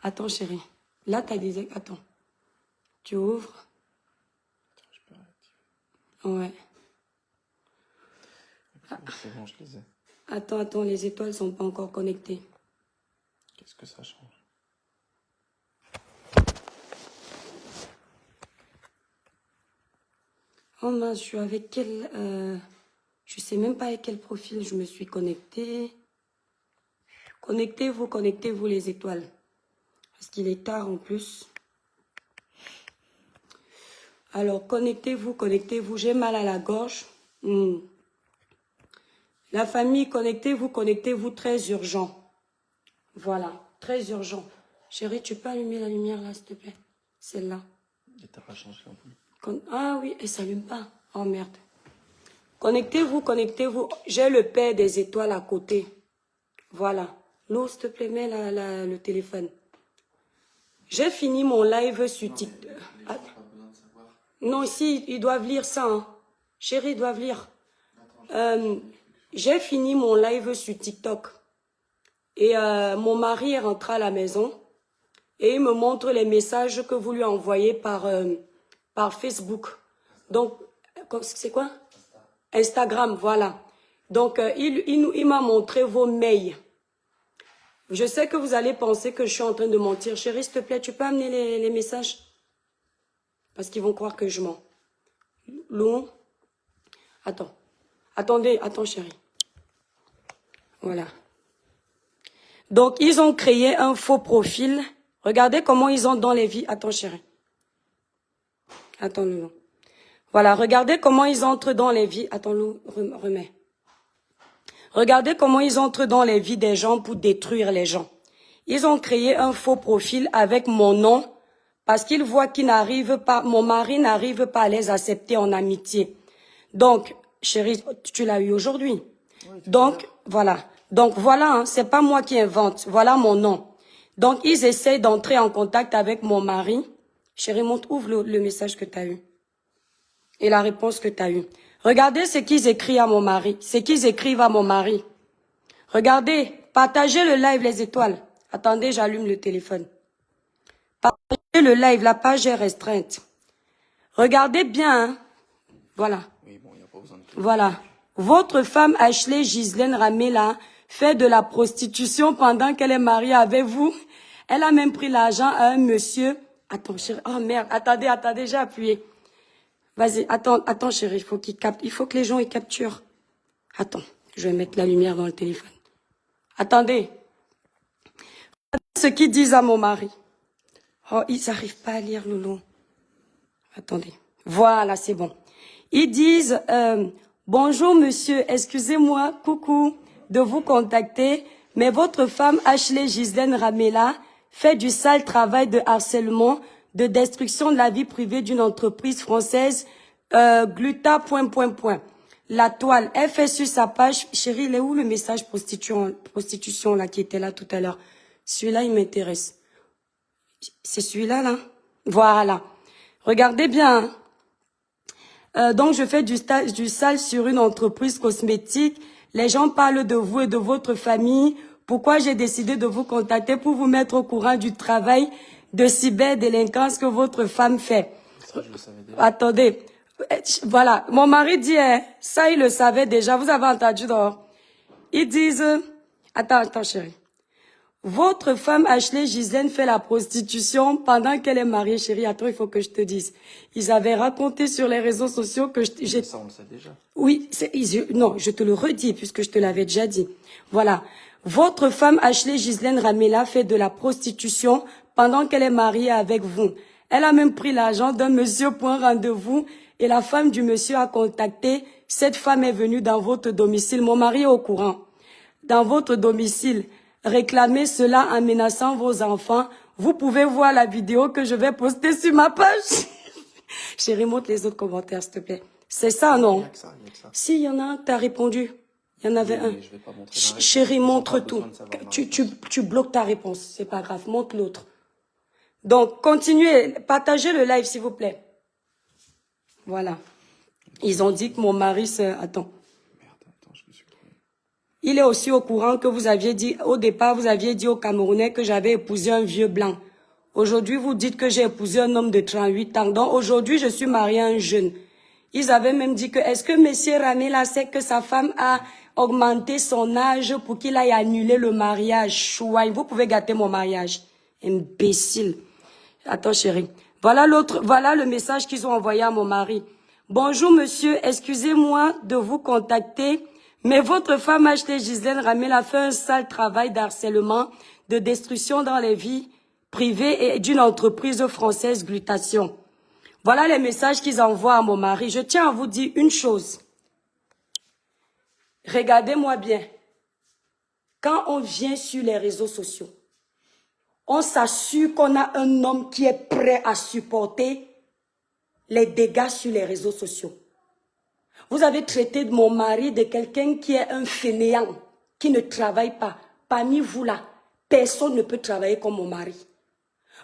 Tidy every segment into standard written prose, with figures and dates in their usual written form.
Attends, chérie. Là, tu as des... Attends. Tu ouvres. Attends, je peux réactiver. Ouais. C'est bon, je les ai. Attends, les étoiles sont pas encore connectées. Qu'est-ce que ça change? Oh mince, je suis avec quel... Je sais même pas avec quel profil je me suis connectée. Connectez-vous les étoiles. Parce qu'il est tard en plus. Alors, connectez-vous. J'ai mal à la gorge. La famille, connectez-vous, très urgent. Voilà, très urgent. Chérie, tu peux allumer la lumière là, s'il te plaît? Celle-là. Et t'as pas changé l'ampoule? Ah oui, elle s'allume pas. Oh merde. Connectez-vous. J'ai le père des étoiles à côté. Voilà. L'eau, s'il te plaît, mets le téléphone. J'ai fini mon live sur TikTok. Non, si, ils doivent lire ça. Hein. Chérie, ils doivent lire. J'ai fini mon live sur TikTok. Et mon mari est rentré à la maison. Et il me montre les messages que vous lui envoyez par Facebook. Donc, c'est quoi? Instagram, voilà. Donc, il m'a montré vos mails. Je sais que vous allez penser que je suis en train de mentir. Chérie, s'il te plaît, tu peux amener les messages? Parce qu'ils vont croire que je mens. Lou. Attends. Attends, chérie. Voilà. Donc, ils ont créé un faux profil. Regardez comment ils ont dans les vies. Attends, chérie. Attends, Loulou. Voilà, regardez comment ils entrent dans les vies. Attends, Lou, remets. Regardez comment ils entrent dans les vies des gens pour détruire les gens. Ils ont créé un faux profil avec mon nom parce qu'ils voient qu'ils n'arrivent pas, mon mari n'arrive pas à les accepter en amitié. Donc, chérie, tu l'as eu aujourd'hui. Oui, donc, voilà. Donc, voilà, hein, c'est pas moi qui invente. Voilà mon nom. Donc, ils essayent d'entrer en contact avec mon mari. Chérie, ouvre le message que tu as eu. Et la réponse que tu as eue. Regardez ce qu'ils écrivent à mon mari. Regardez, partagez le live les étoiles. Attendez, j'allume le téléphone. Partagez le live, la page est restreinte. Regardez bien. Hein. Voilà. Oui, bon, y a pas besoin de... Voilà. Votre femme Ashley Ghislaine Ramela fait de la prostitution pendant qu'elle est mariée avec vous. Elle a même pris l'argent à un monsieur. Attends, chérie. Oh merde, attendez, j'ai appuyé. Vas-y, attends, chérie, il faut qu'il capte. Il faut que les gens y capturent. Attends, je vais mettre la lumière dans le téléphone. Attendez. Ce qu'ils disent à mon mari. Oh, ils n'arrivent pas à lire, Loulou. Attendez. Voilà, c'est bon. Ils disent, bonjour monsieur, excusez-moi, coucou, de vous contacter, mais votre femme Ashley Ghislaine Ramela fait du sale travail de harcèlement, de destruction de la vie privée d'une entreprise française, Gluta, ... La toile, elle fait sur sa page, chérie, il est où le message prostitution là, qui était là tout à l'heure? Celui-là, il m'intéresse. C'est celui-là, là? Voilà. Regardez bien. Donc, je fais du sale sur une entreprise cosmétique. Les gens parlent de vous et de votre famille. Pourquoi j'ai décidé de vous contacter pour vous mettre au courant du travail de cyberdélinquance que votre femme fait. Ça, je le savais déjà. Attendez. Voilà. Mon mari dit, hein, ça, il le savait déjà. Vous avez entendu, non? Ils disent, attends, chérie. Votre femme Ashley Ghislaine fait la prostitution pendant qu'elle est mariée, chérie. Attends, il faut que je te dise. Ils avaient raconté sur les réseaux sociaux que j'ai... Ça, on le sait déjà. Oui, non, je te le redis puisque je te l'avais déjà dit. Voilà. Votre femme Ashley Ghislaine Ramela fait de la prostitution pendant qu'elle est mariée avec vous. Elle a même pris l'argent d'un monsieur pour un rendez-vous et la femme du monsieur a contacté. Cette femme est venue dans votre domicile. Mon mari est au courant. Dans votre domicile. Réclamez cela en menaçant vos enfants. Vous pouvez voir la vidéo que je vais poster sur ma page. Chérie, montre les autres commentaires, s'il te plaît. C'est ça, non? Il y a que ça. Si, il y en a un, tu as répondu. Il y en avait un. Mais je vais pas montrer Chérie, montre tout. Tu bloques ta réponse, c'est pas grave. Montre l'autre. Donc, continuez. Partagez le live, s'il vous plaît. Voilà. Ils ont dit que mon mari se... Attends. Merde, attends, je me suis trompé. Il est aussi au courant que vous aviez dit, au départ, vous aviez dit aux Camerounais que j'avais épousé un vieux blanc. Aujourd'hui, vous dites que j'ai épousé un homme de 38 ans. Donc aujourd'hui, je suis mariée à un jeune. Ils avaient même dit que, est-ce que monsieur Ramela sait que sa femme a augmenté son âge pour qu'il aille annuler le mariage? Chouaï, vous pouvez gâter mon mariage. Imbécile. Attends, chérie. Voilà le message qu'ils ont envoyé à mon mari. Bonjour monsieur, excusez-moi de vous contacter, mais votre femme achetée Gisèle Ramel a fait un sale travail d'harcèlement, de destruction dans les vies privées et d'une entreprise française Glutation. Voilà les messages qu'ils envoient à mon mari. Je tiens à vous dire une chose. Regardez-moi bien. Quand on vient sur les réseaux sociaux, on s'assure qu'on a un homme qui est prêt à supporter les dégâts sur les réseaux sociaux. Vous avez traité de mon mari de quelqu'un qui est un fainéant, qui ne travaille pas. Parmi vous là, personne ne peut travailler comme mon mari.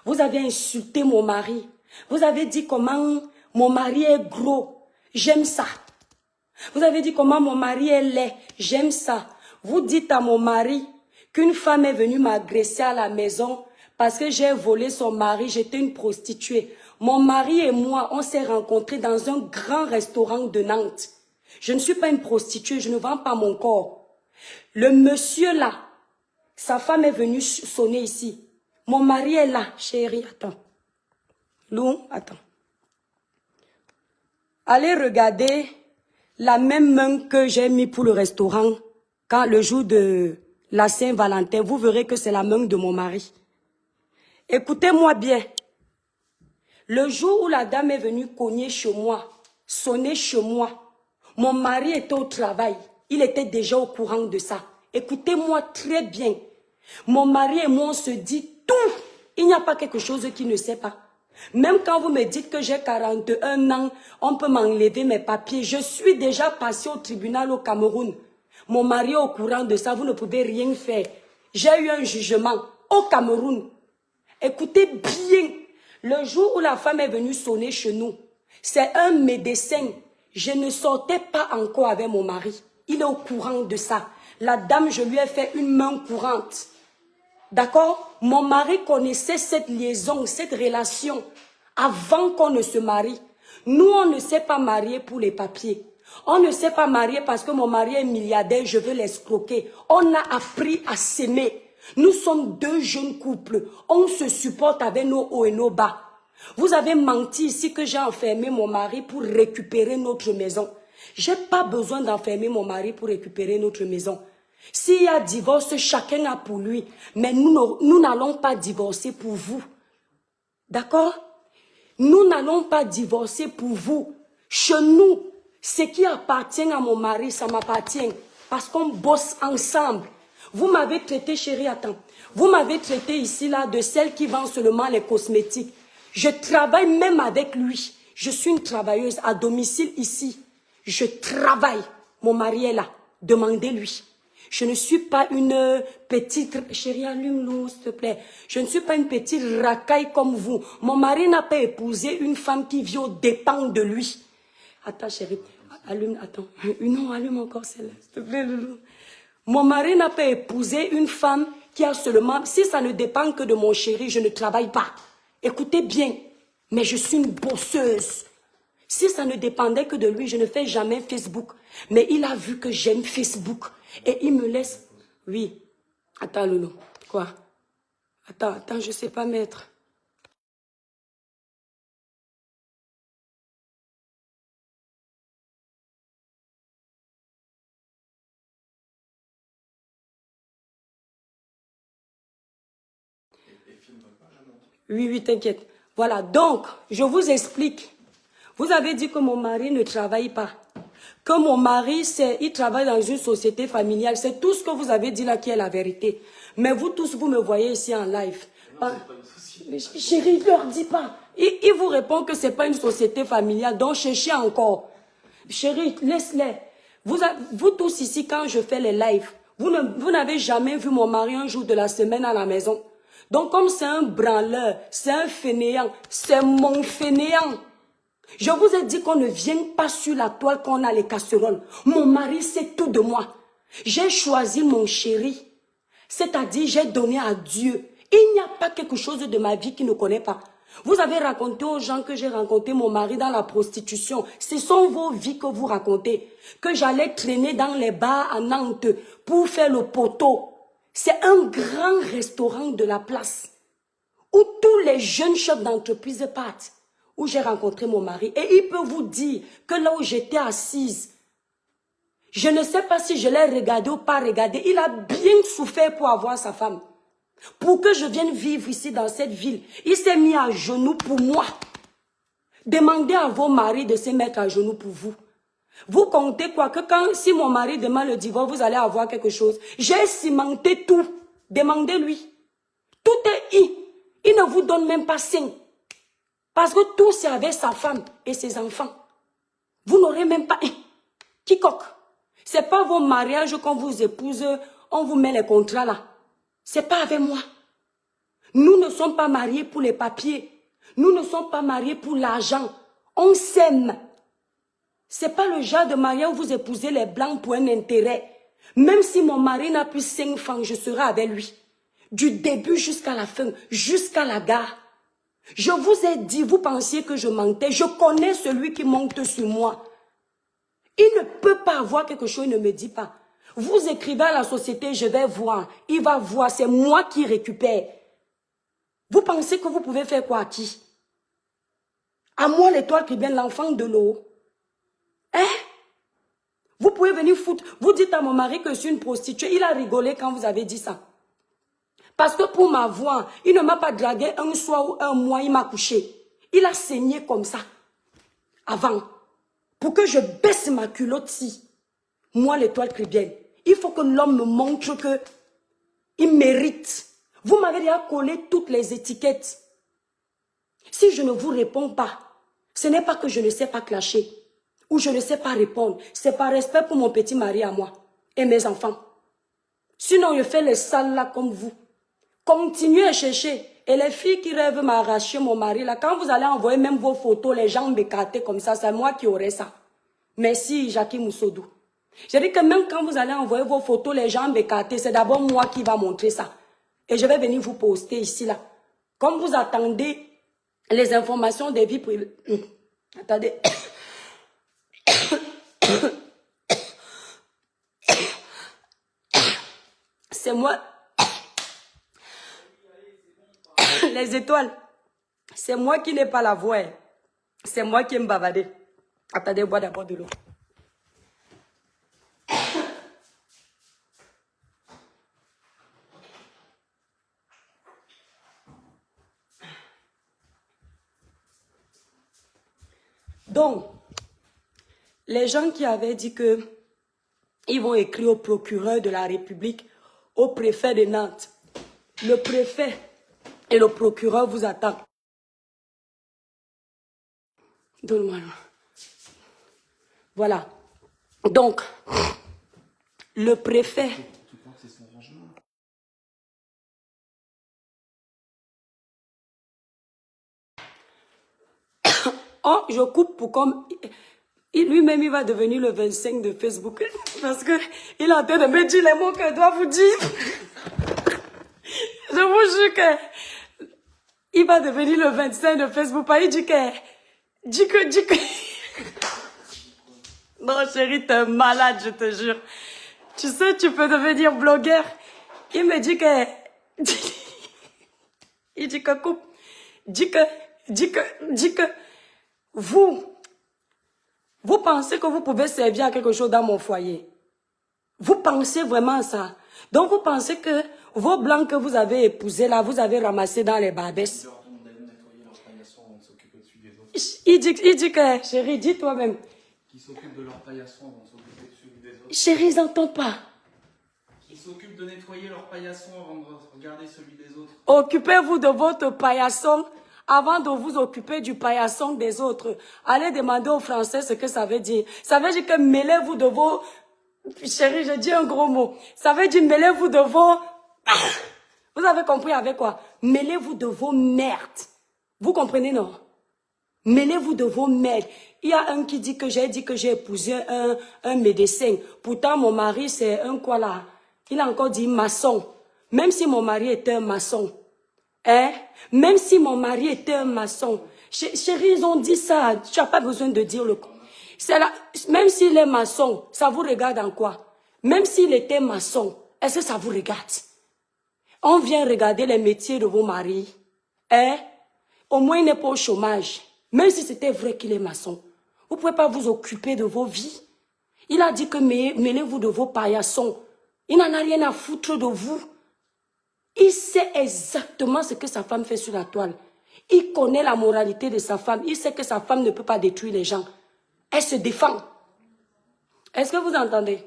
Vous avez insulté mon mari. Vous avez dit comment mon mari est gros. J'aime ça. Vous avez dit comment mon mari est laid. J'aime ça. Vous dites à mon mari qu'une femme est venue m'agresser à la maison parce que j'ai volé son mari, j'étais une prostituée. Mon mari et moi, on s'est rencontrés dans un grand restaurant de Nantes. Je ne suis pas une prostituée, je ne vends pas mon corps. Le monsieur là, sa femme est venue sonner ici. Mon mari est là, chérie, attends. Lou, attends. Allez regarder la même main que j'ai mis pour le restaurant quand le jour de la Saint-Valentin. Vous verrez que c'est la main de mon mari. Écoutez-moi bien. Le jour où la dame est venue cogner chez moi, sonner chez moi, mon mari était au travail. Il était déjà au courant de ça. Écoutez-moi très bien. Mon mari et moi, on se dit tout. Il n'y a pas quelque chose qu'il ne sait pas. Même quand vous me dites que j'ai 41 ans, on peut m'enlever mes papiers. Je suis déjà passé au tribunal au Cameroun. Mon mari est au courant de ça, vous ne pouvez rien faire. J'ai eu un jugement au Cameroun. Écoutez bien, le jour où la femme est venue sonner chez nous, c'est un médecin. Je ne sortais pas encore avec mon mari. Il est au courant de ça. La dame, je lui ai fait une main courante. D'accord? Mon mari connaissait cette liaison, cette relation, avant qu'on ne se marie. Nous, on ne s'est pas mariés pour les papiers. On ne s'est pas marié parce que mon mari est milliardaire, je veux l'escroquer. On a appris à s'aimer. Nous sommes deux jeunes couples. On se supporte avec nos hauts et nos bas. Vous avez menti ici que j'ai enfermé mon mari pour récupérer notre maison. Je n'ai pas besoin d'enfermer mon mari pour récupérer notre maison. S'il y a divorce, chacun a pour lui. Mais nous n'allons pas divorcer pour vous. D'accord? Nous n'allons pas divorcer pour vous. Chez nous, ce qui appartient à mon mari, ça m'appartient. Parce qu'on bosse ensemble. Vous m'avez traité, chérie, attends. Vous m'avez traité ici, là, de celle qui vend seulement les cosmétiques. Je travaille même avec lui. Je suis une travailleuse à domicile ici. Je travaille. Mon mari est là. Demandez-lui. Je ne suis pas une petite... Chérie, allume-nous, s'il te plaît. Je ne suis pas une petite racaille comme vous. Mon mari n'a pas épousé une femme qui vit aux dépens de lui. Attends, chérie. Allume, attends. Non, allume encore celle-là, s'il te plaît, loulou. Mon mari n'a pas épousé une femme qui a seulement... Si ça ne dépend que de mon chéri, je ne travaille pas. Écoutez bien, mais je suis une bosseuse. Si ça ne dépendait que de lui, je ne fais jamais Facebook. Mais il a vu que j'aime Facebook. Et il me laisse... Oui. Attends, Loulou. Quoi? Attends, je ne sais pas mettre. Oui, t'inquiète. Voilà, donc, je vous explique. Vous avez dit que mon mari ne travaille pas. Que mon mari, il travaille dans une société familiale. C'est tout ce que vous avez dit là qui est la vérité. Mais vous tous, vous me voyez ici en live. Chérie, ne leur dis pas. Il vous répond que ce n'est pas une société familiale. Donc, cherchez encore. Chérie, laisse-les. Vous tous ici, quand je fais les lives, vous n'avez jamais vu mon mari un jour de la semaine à la maison. Donc, comme c'est un branleur, c'est un fainéant, c'est mon fainéant. Je vous ai dit qu'on ne vienne pas sur la toile qu'on a les casseroles. Mon mari sait tout de moi. J'ai choisi mon chéri. C'est-à-dire, j'ai donné à Dieu. Il n'y a pas quelque chose de ma vie qu'il ne connaît pas. Vous avez raconté aux gens que j'ai rencontré mon mari dans la prostitution. Ce sont vos vies que vous racontez. Que j'allais traîner dans les bars à Nantes pour faire le poteau. C'est un grand restaurant de la place où tous les jeunes chefs d'entreprise partent. Où j'ai rencontré mon mari. Et il peut vous dire que là où j'étais assise, je ne sais pas si je l'ai regardé ou pas regardé. Il a bien souffert pour avoir sa femme. Pour que je vienne vivre ici dans cette ville. Il s'est mis à genoux pour moi. Demandez à vos maris de se mettre à genoux pour vous. Vous comptez quoi? Que si mon mari demande le divorce, vous allez avoir quelque chose. J'ai cimenté tout. Demandez-lui. Tout est I. Il ne vous donne même pas signe. Parce que tout c'est avec sa femme et ses enfants. Vous n'aurez même pas un. Quiconque. Ce n'est pas vos mariages qu'on vous épouse, on vous met les contrats là. Ce n'est pas avec moi. Nous ne sommes pas mariés pour les papiers. Nous ne sommes pas mariés pour l'argent. On s'aime. Ce n'est pas le genre de mariage où vous épousez les blancs pour un intérêt. Même si mon mari n'a plus 5 francs, je serai avec lui. Du début jusqu'à la fin, jusqu'à la gare. Je vous ai dit, vous pensiez que je mentais. Je connais celui qui monte sur moi. Il ne peut pas avoir quelque chose, il ne me dit pas. Vous écrivez à la société, je vais voir. Il va voir, c'est moi qui récupère. Vous pensez que vous pouvez faire quoi à qui? À moi, l'étoile qui vient, l'enfant de l'eau. Hein? Vous pouvez venir foutre. Vous dites à mon mari que je suis une prostituée. Il a rigolé quand vous avez dit ça. Parce que pour m'avoir, il ne m'a pas dragué un soir ou un mois, il m'a couché. Il a saigné comme ça. Avant. Pour que je baisse ma culotte si. Moi, l'étoile chrétienne. Il faut que l'homme me montre que il mérite. Vous m'avez déjà collé toutes les étiquettes. Si je ne vous réponds pas, ce n'est pas que je ne sais pas clasher. Ou je ne sais pas répondre. C'est par respect pour mon petit mari à moi. Et mes enfants. Sinon, je fais les sales là comme vous. Continuez à chercher. Et les filles qui rêvent m'arracher mon mari là, quand vous allez envoyer même vos photos, les jambes écartées comme ça, c'est moi qui aurai ça. Merci, Jackie Moussodou. J'ai dit que même quand vous allez envoyer vos photos, les jambes écartées, c'est d'abord moi qui va montrer ça. Et je vais venir vous poster ici là. Comme vous attendez les informations des vies privées. Attendez. C'est moi. Les étoiles. C'est moi qui n'ai pas la voix. C'est moi qui aime bavader. Attendez, bois d'abord de l'eau. Donc, les gens qui avaient dit que ils vont écrire au procureur de la République, au préfet de Nantes. Le préfet et le procureur vous attendent. Donne-moi. Voilà. Donc, le préfet. Tu crois que c'est son rangement? Oh, je coupe pour comme... Lui-même, il va devenir le 25 de Facebook. Parce qu'il est en train de me dire les mots que je dois vous dire. Je vous jure que... Il va devenir le 25 de Facebook. Il dit que... Dit que... Non, chérie, t'es malade, je te jure. Tu sais, tu peux devenir blogueur. Il me dit que... Il dit que coupe. Dit que... Vous pensez que vous pouvez servir à quelque chose dans mon foyer. Vous pensez vraiment ça. Donc vous pensez que vos blancs que vous avez épousés là, vous avez ramassé dans les barbesses. Il dit que, chérie, dis toi-même. Qui s'occupent de leur paillasson avant de s'occuper de celui des autres. Chérie, ils n'entendent pas. Qui s'occupent de nettoyer leur paillasson avant de regarder celui des autres. Occupez-vous de votre paillasson avant de vous occuper du paillasson des autres. Allez demander aux Français ce que ça veut dire. Ça veut dire que mêlez-vous de vos... Chérie, je dis un gros mot. Ça veut dire mêlez-vous de vos... Vous avez compris avec quoi? Mêlez-vous de vos merdes. Vous comprenez, non? Mêlez-vous de vos mères. Il y a un qui dit que j'ai épousé un médecin. Pourtant, mon mari, c'est un quoi là? Il a encore dit maçon. Même si mon mari était un maçon. Hein? Même si mon mari était un maçon. Chérie, ils ont dit ça. Tu n'as pas besoin de dire le... Même s'il est maçon, ça vous regarde en quoi? Même s'il était maçon, est-ce que ça vous regarde? On vient regarder les métiers de vos maris. Hein? Au moins, il n'est pas au chômage. Même si c'était vrai qu'il est maçon. Vous ne pouvez pas vous occuper de vos vies. Il a dit que mêlez-vous de vos paillassons. Il n'en a rien à foutre de vous. Il sait exactement ce que sa femme fait sur la toile. Il connaît la moralité de sa femme. Il sait que sa femme ne peut pas détruire les gens. Elle se défend. Est-ce que vous entendez?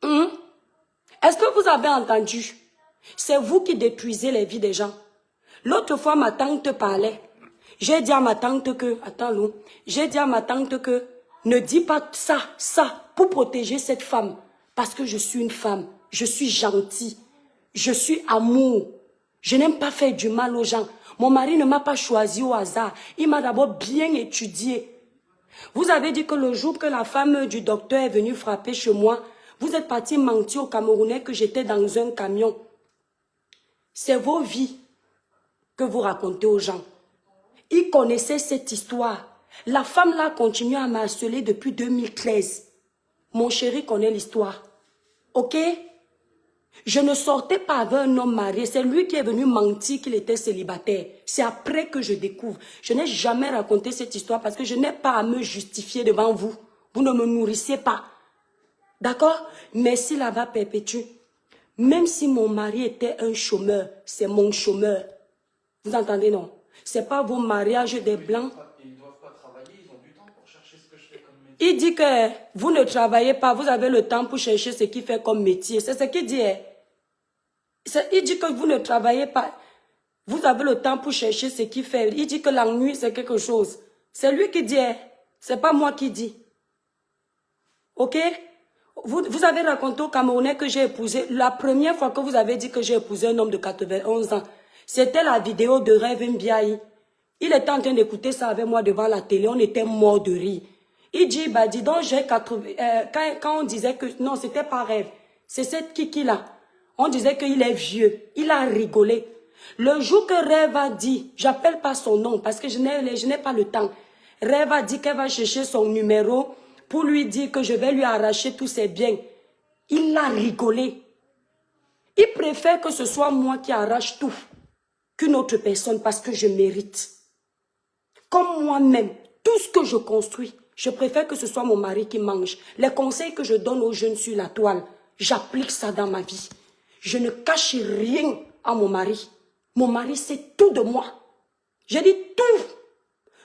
Est-ce que vous avez entendu? C'est vous qui détruisez les vies des gens. L'autre fois, ma tante parlait. J'ai dit à ma tante que... Attends, Lou. J'ai dit à ma tante que... Ne dis pas ça, pour protéger cette femme. Parce que je suis une femme. Je suis gentille. Je suis amour. Je n'aime pas faire du mal aux gens. Mon mari ne m'a pas choisi au hasard. Il m'a d'abord bien étudié. Vous avez dit que le jour que la femme du docteur est venue frapper chez moi, vous êtes parti mentir aux Camerounais que j'étais dans un camion. C'est vos vies que vous racontez aux gens. Ils connaissaient cette histoire. La femme là continue à m'harceler depuis 2013. Mon chéri connaît l'histoire. Ok? Je ne sortais pas avec un homme marié. C'est lui qui est venu mentir qu'il était célibataire. C'est après que je découvre. Je n'ai jamais raconté cette histoire parce que je n'ai pas à me justifier devant vous. Vous ne me nourrissez pas. D'accord? Merci là-bas perpétue. Même si mon mari était un chômeur, c'est mon chômeur. Vous entendez, non? C'est pas vos mariages des blancs. Ils ne doivent pas travailler, ils ont du temps pour chercher ce que je fais comme métier. Il dit que vous ne travaillez pas, vous avez le temps pour chercher ce qu'il fait comme métier. C'est ce qu'il dit. Il dit que vous ne travaillez pas. Vous avez le temps pour chercher ce qu'il fait. Il dit que l'ennui, c'est quelque chose. C'est lui qui dit. C'est pas moi qui dis. Ok? Vous avez raconté au Camerounais que j'ai épousé. La première fois que vous avez dit que j'ai épousé un homme de 91 ans, c'était la vidéo de Rêve Mbiaï. Il était en train d'écouter ça avec moi devant la télé. On était morts de rire. Il dit, bah dis donc, j'ai 80... quand on disait que... Non, c'était pas Rêve. C'est cette Kiki-là. On disait qu'il est vieux. Il a rigolé. Le jour que Rêve a dit, j'appelle pas son nom parce que je n'ai pas le temps. Rêve a dit qu'elle va chercher son numéro pour lui dire que je vais lui arracher tous ses biens. Il a rigolé. Il préfère que ce soit moi qui arrache tout qu'une autre personne parce que je mérite. Comme moi-même, tout ce que je construis, je préfère que ce soit mon mari qui mange. Les conseils que je donne aux jeunes sur la toile, j'applique ça dans ma vie. Je ne cache rien à mon mari. Mon mari sait tout de moi. J'ai dit tout.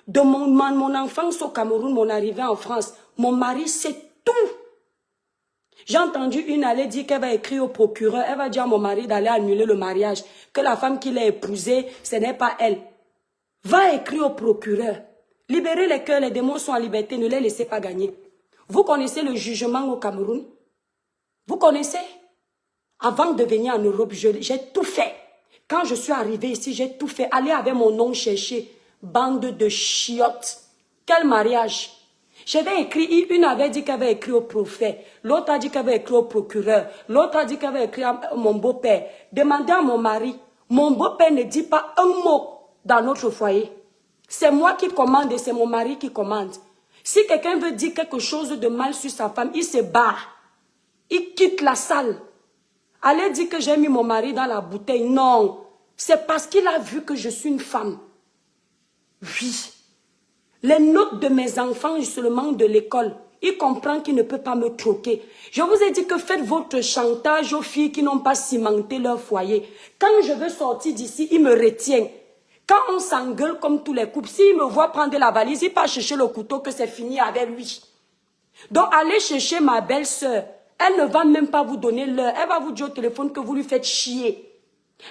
De mon enfance au Cameroun, mon arrivée en France, mon mari sait tout. J'ai entendu une aller dire qu'elle va écrire au procureur, elle va dire à mon mari d'aller annuler le mariage, que la femme qu'il a épousée, ce n'est pas elle. Va écrire au procureur. Libérez les cœurs, les démons sont en liberté, ne les laissez pas gagner. Vous connaissez le jugement au Cameroun? Vous connaissez? Avant de venir en Europe, j'ai tout fait. Quand je suis arrivée ici, j'ai tout fait. Allez avec mon nom chercher. Bande de chiottes. Quel mariage? J'avais écrit, une avait dit qu'elle avait écrit au prophète. L'autre a dit qu'elle avait écrit au procureur. L'autre a dit qu'elle avait écrit à mon beau-père. Demandez à mon mari. Mon beau-père ne dit pas un mot dans notre foyer. C'est moi qui commande et c'est mon mari qui commande. Si quelqu'un veut dire quelque chose de mal sur sa femme, il se barre. Il quitte la salle. Allez dire que j'ai mis mon mari dans la bouteille. Non. C'est parce qu'il a vu que je suis une femme. Oui. Les notes de mes enfants, seulement de l'école, il comprend qu'il ne peut pas me troquer. Je vous ai dit que faites votre chantage aux filles qui n'ont pas cimenté leur foyer. Quand je veux sortir d'ici, il me retient. Quand on s'engueule comme tous les couples, s'il me voit prendre la valise, il part chercher le couteau que c'est fini avec lui. Donc allez chercher ma belle-sœur. Elle ne va même pas vous donner l'heure. Elle va vous dire au téléphone que vous lui faites chier.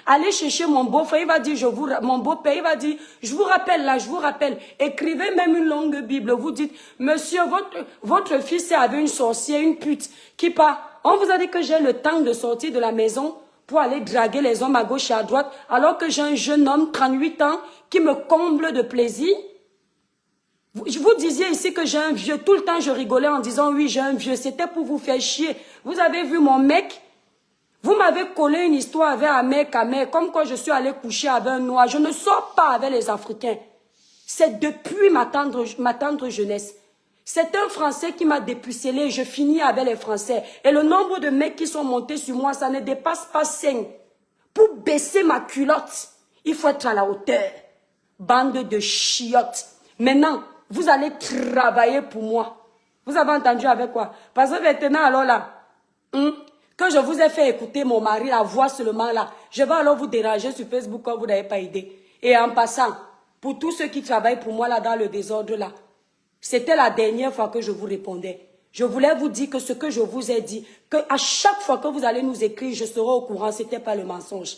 Allez chercher mon beau-frère, il va dire, mon beau-père, il va dire, je vous rappelle là, je vous rappelle. Écrivez même une longue Bible. Vous dites, monsieur, votre fils est avec une sorcière, une pute, qui part. On vous a dit que j'ai le temps de sortir de la maison pour aller draguer les hommes à gauche et à droite, alors que j'ai un jeune homme, 38 ans, qui me comble de plaisir. Vous disiez ici que j'ai un vieux. Tout le temps, je rigolais en disant oui, j'ai un vieux. C'était pour vous faire chier. Vous avez vu mon mec? Vous m'avez collé une histoire avec un mec, comme quoi je suis allé coucher avec un noir. Je ne sors pas avec les Africains. C'est depuis ma tendre jeunesse. C'est un Français qui m'a dépucellé. Je finis avec les Français. Et le nombre de mecs qui sont montés sur moi, ça ne dépasse pas 5. Pour baisser ma culotte, il faut être à la hauteur. Bande de chiottes. Maintenant, vous allez travailler pour moi. Vous avez entendu avec quoi? Parce que maintenant, alors là, que je vous ai fait écouter mon mari, la voix seulement là, je vais alors vous déranger sur Facebook quand vous n'avez pas idée. Et en passant, pour tous ceux qui travaillent pour moi là dans le désordre là, c'était la dernière fois que je vous répondais. Je voulais vous dire que ce que je vous ai dit, que à chaque fois que vous allez nous écrire, je serai au courant, ce n'était pas le mensonge.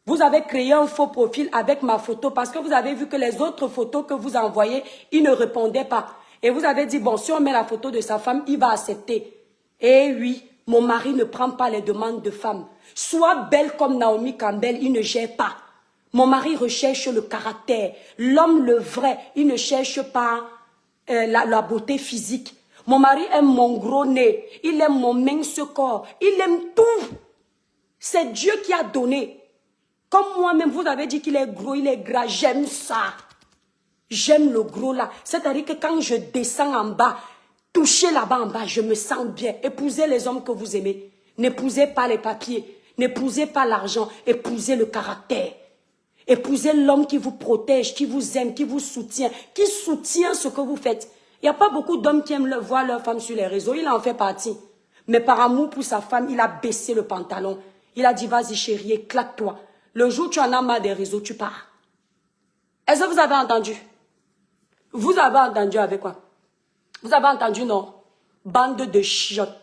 Vous avez créé un faux profil avec ma photo parce que vous avez vu que les autres photos que vous envoyez, ils ne répondaient pas. Et vous avez dit, bon, si on met la photo de sa femme, il va accepter. Et oui, mon mari ne prend pas les demandes de femmes. Sois belle comme Naomi Campbell, il ne gère pas. Mon mari recherche le caractère. L'homme, le vrai, il ne cherche pas la beauté physique. Mon mari aime mon gros nez. Il aime mon mince corps. Il aime tout. C'est Dieu qui a donné. Comme moi-même, vous avez dit qu'il est gros, il est gras. J'aime ça. J'aime le gros là. C'est-à-dire que quand je descends en bas, toucher là-bas en bas, je me sens bien. Épousez les hommes que vous aimez. N'épousez pas les papiers. N'épousez pas l'argent. Épousez le caractère. Épousez l'homme qui vous protège, qui vous aime, qui vous soutient, qui soutient ce que vous faites. Il n'y a pas beaucoup d'hommes qui aiment voir leur femme sur les réseaux. Il en fait partie. Mais par amour pour sa femme, il a baissé le pantalon. Il a dit, vas-y chérie, éclate-toi. Le jour où tu en as marre des réseaux, tu pars. Est-ce que vous avez entendu? Vous avez entendu avec quoi? Vous avez entendu, non? Bande de chiottes.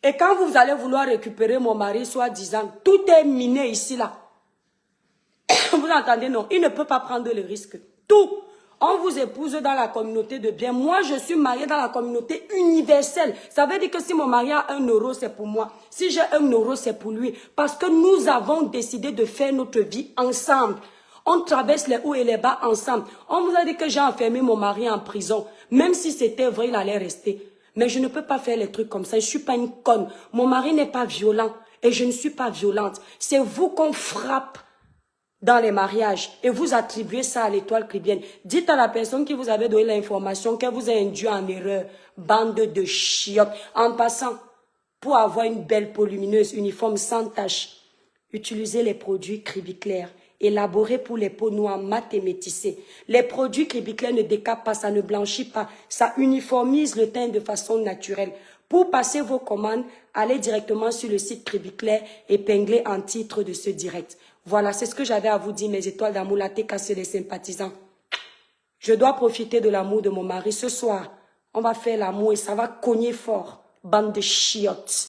Et quand vous allez vouloir récupérer mon mari, soi-disant, tout est miné ici, là. Vous entendez, non? Il ne peut pas prendre le risque. Tout. On vous épouse dans la communauté de bien. Moi, je suis mariée dans la communauté universelle. Ça veut dire que si mon mari a 1 euro, c'est pour moi. Si j'ai 1 euro, c'est pour lui. Parce que nous avons décidé de faire notre vie ensemble. On traverse les hauts et les bas ensemble. On vous a dit que j'ai enfermé mon mari en prison. Même si c'était vrai, il allait rester. Mais je ne peux pas faire les trucs comme ça. Je ne suis pas une conne. Mon mari n'est pas violent. Et je ne suis pas violente. C'est vous qu'on frappe dans les mariages et vous attribuez ça à l'étoile chrétienne. Dites à la personne qui vous avait donné l'information qu'elle vous a induit en erreur. Bande de chiottes. En passant, pour avoir une belle peau lumineuse, uniforme sans tache, utilisez les produits Cribiclair, élaborés pour les peaux noires mates et métissées. Les produits Cribiclair ne décapent pas, ça ne blanchit pas, ça uniformise le teint de façon naturelle. Pour passer vos commandes, allez directement sur le site Cribiclair, épinglé en titre de ce direct. Voilà, c'est ce que j'avais à vous dire, mes étoiles d'amour, la cassée les sympathisants. Je dois profiter de l'amour de mon mari. Ce soir, on va faire l'amour et ça va cogner fort. Bande de chiottes.